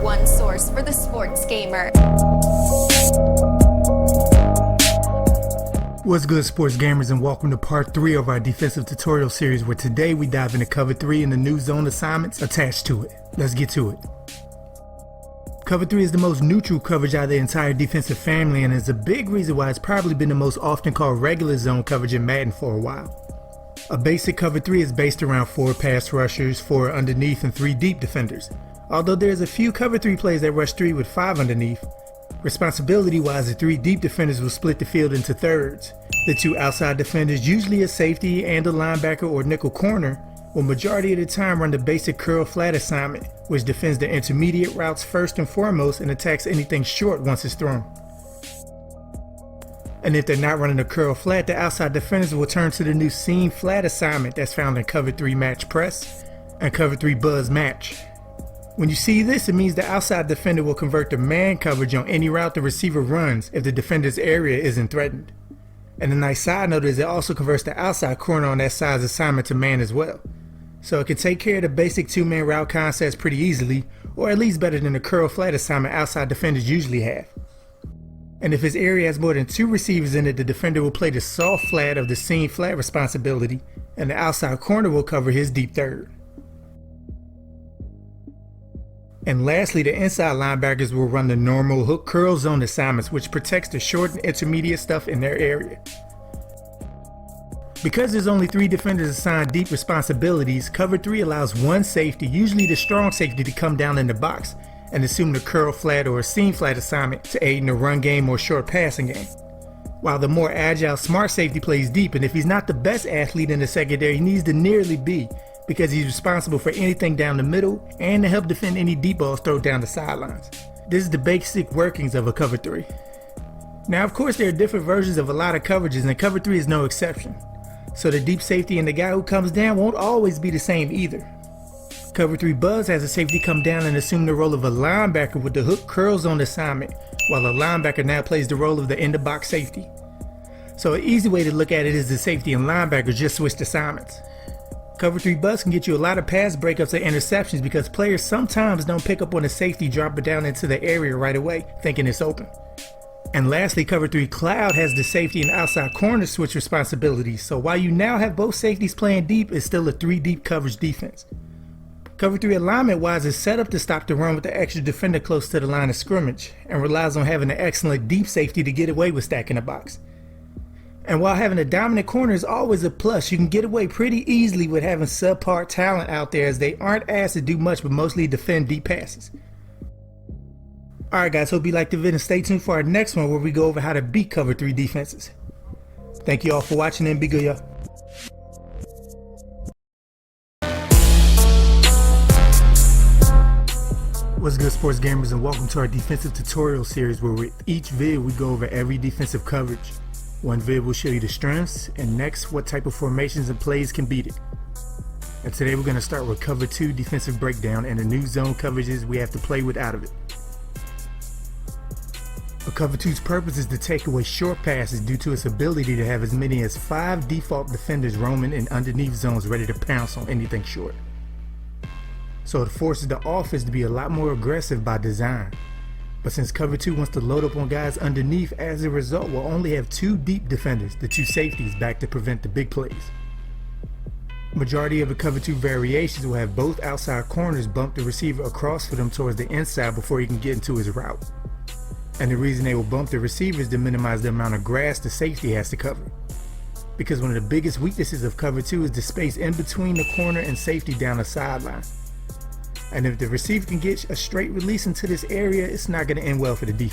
#1 source for the sports gamer. What's good, sports gamers, and welcome to part 3 of our defensive tutorial series, where today we dive into cover 3 and the new zone assignments attached to it. Let's get to it. Cover 3 is the most neutral coverage out of the entire defensive family, and is a big reason why it's probably been the most often called regular zone coverage in Madden for a while. A basic cover 3 is based around 4 pass rushers, 4 underneath, and 3 deep defenders. Although there's a few cover 3 plays that rush 3 with 5 underneath. Responsibility-wise, the 3 deep defenders will split the field into thirds. The 2 outside defenders, usually a safety and a linebacker or nickel corner, will majority of the time run the basic curl flat assignment, which defends the intermediate routes first and foremost and attacks anything short once it's thrown. And if they're not running the curl flat, the outside defenders will turn to the new seam flat assignment that's found in cover 3 match press and cover 3 buzz match. When you see this, it means the outside defender will convert to man coverage on any route the receiver runs if the defender's area isn't threatened. And a nice side note is it also converts the outside corner on that side's assignment to man as well. So it can take care of the basic 2-man route concepts pretty easily, or at least better than the curl flat assignment outside defenders usually have. And if his area has more than 2 receivers in it, the defender will play the soft flat of the seam flat responsibility, and the outside corner will cover his deep third. And lastly, the inside linebackers will run the normal hook curl zone assignments, which protects the short and intermediate stuff in their area. Because there's only 3 defenders assigned deep responsibilities, cover 3 allows one safety, usually the strong safety, to come down in the box and assume the curl flat or seam flat assignment to aid in the run game or short passing game. While the more agile, smart safety plays deep, and if he's not the best athlete in the secondary, he needs to nearly be, because he's responsible for anything down the middle and to help defend any deep balls thrown down the sidelines. This is the basic workings of a cover 3. Now, of course, there are different versions of a lot of coverages, and cover 3 is no exception. So the deep safety and the guy who comes down won't always be the same either. Cover 3 buzz has a safety come down and assume the role of a linebacker with the hook curl zone assignment, while a linebacker now plays the role of the in the box safety. So an easy way to look at it is the safety and linebacker just switched assignments. Cover 3 buzz can get you a lot of pass breakups and interceptions because players sometimes don't pick up on the safety dropping down into the area right away, thinking it's open. And lastly, cover 3 cloud has the safety and outside corner switch responsibilities, so while you now have both safeties playing deep, it's still a 3 deep coverage defense. Cover 3 alignment wise is set up to stop the run with the extra defender close to the line of scrimmage, and relies on having an excellent deep safety to get away with stacking the box. And while having a dominant corner is always a plus, you can get away pretty easily with having subpar talent out there, as they aren't asked to do much but mostly defend deep passes. Alright guys, hope you liked the video and stay tuned for our next one where we go over how to beat cover 3 defenses. Thank you all for watching and be good, y'all. What's good, sports gamers, and welcome to our defensive tutorial series, where with each vid we go over every defensive coverage. One vid will show you the strengths, and next what type of formations and plays can beat it. And today we're going to start with cover 2 defensive breakdown and the new zone coverages we have to play with out of it. A cover 2's purpose is to take away short passes due to its ability to have as many as 5 default defenders roaming in underneath zones ready to pounce on anything short. So it forces the offense to be a lot more aggressive by design. But since cover 2 wants to load up on guys underneath, as a result we'll only have 2 deep defenders, the 2 safeties, back to prevent the big plays. Majority of the cover 2 variations will have both outside corners bump the receiver across for them towards the inside before he can get into his route. And the reason they will bump the receiver is to minimize the amount of grass the safety has to cover. Because one of the biggest weaknesses of cover 2 is the space in between the corner and safety down the sideline. And if the receiver can get a straight release into this area, it's not going to end well for the defense.